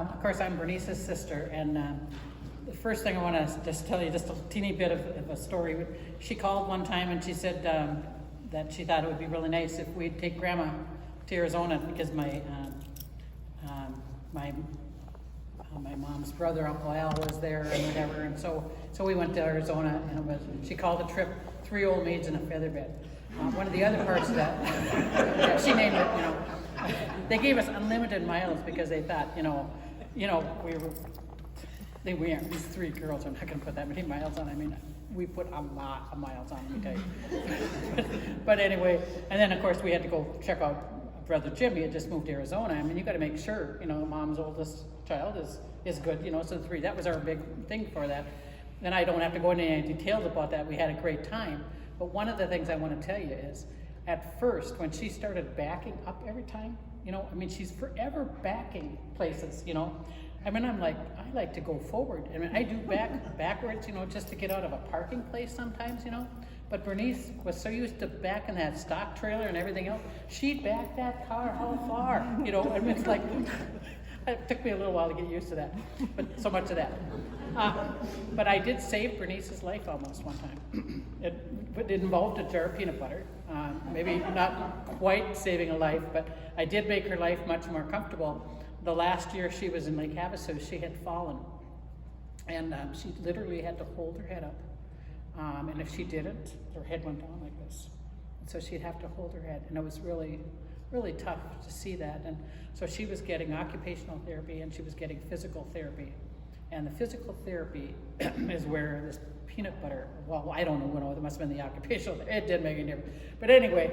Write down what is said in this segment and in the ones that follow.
Of course, I'm Bernice's sister, and the first thing I want to just tell you, just a teeny bit of a story. She called one time and she said that she thought it would be really nice if we'd take Grandma to Arizona because my mom's brother, Uncle Al, was there and whatever, and so we went to Arizona, and she called the trip 3 Old Maids in a Feather Bed. One of the other parts of that, yeah, she named it, they gave us unlimited miles because they thought, these 3 girls are not going to put that many miles on. I mean, we put a lot of miles on, let me tell you. But anyway, and then of course we had to go check out Brother Jim. He had just moved to Arizona. I mean, you got to make sure, Mom's oldest child is good, so the 3. That was our big thing for that. And I don't have to go into any details about that. We had a great time. But one of the things I want to tell you is, at first, when she started backing up every time, she's forever backing places, I mean, I'm like, I like to go forward. I mean, I do backwards, just to get out of a parking place sometimes, But Bernice was so used to backing that stock trailer and everything else, she'd back that car how far, I mean, it's like, it took me a little while to get used to that, but so much of that. But I did save Bernice's life almost one time. It involved a jar of peanut butter. Maybe not quite saving a life, but I did make her life much more comfortable. The last year she was in Lake Havasu, she had fallen. And she literally had to hold her head up. And if she didn't, her head went down like this. And so she'd have to hold her head. And it was really, really tough to see that. And so she was getting occupational therapy and she was getting physical therapy. And the physical therapy is where this peanut butter, well, I don't know, it must have been the occupational, it didn't make any difference. But anyway,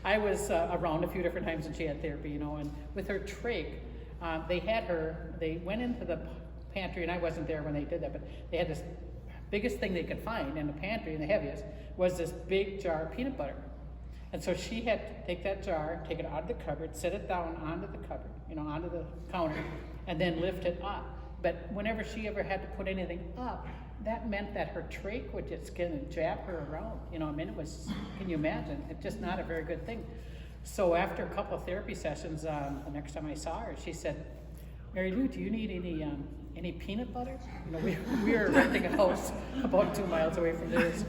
I was around a few different times and she had therapy, and with her trach, they went into the pantry, and I wasn't there when they did that, but they had this biggest thing they could find in the pantry, and the heaviest, was this big jar of peanut butter. And so she had to take that jar, take it out of the cupboard, set it down onto the cupboard, onto the counter, and then lift it up. But whenever she ever had to put anything up, that meant that her trach would just kind of jab her around. It was, can you imagine? It's just not a very good thing. So after a couple of therapy sessions, the next time I saw her, she said, "Marylou, do you need any peanut butter?" We were renting a house about 2 miles away from this.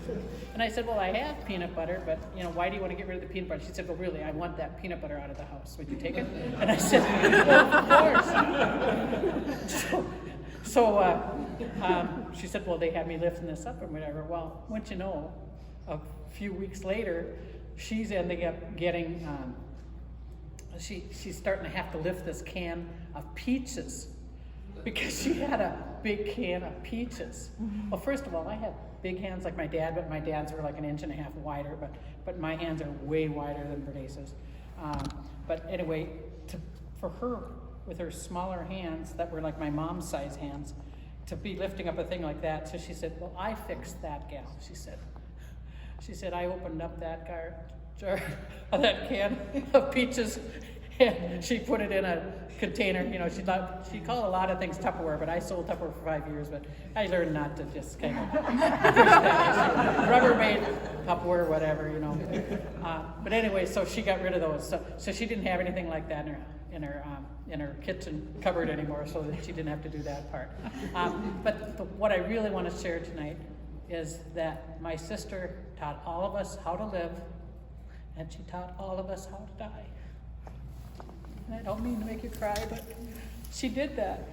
And I said, "Well, I have peanut butter, but why do you want to get rid of the peanut butter?" She said, "Well, really, I want that peanut butter out of the house. Would you take it?" And I said, "Well, of course." So she said, "Well, they had me lifting this up and whatever." Well, wouldn't you know, a few weeks later, she's ending up getting, she's starting to have to lift this can of peaches because she had a big can of peaches. Well, first of all, I have big hands like my dad, but my dad's were like 1.5 inches wider, but my hands are way wider than Bernice's. But anyway, for her, with her smaller hands that were like my mom's size hands, to be lifting up a thing like that. So she said, "Well, I fixed that, gal," she said, "I opened up that jar, that can of peaches, and she put it in a container." She called a lot of things Tupperware, but I sold Tupperware for 5 years, but I learned not to just kind of push that issue. Rubbermaid, Tupperware, whatever, But anyway, so she got rid of those. So she didn't have anything like that in her kitchen cupboard anymore, so that she didn't have to do that part. But what I really want to share tonight is that my sister taught all of us how to live, and she taught all of us how to die. And I don't mean to make you cry, but she did that.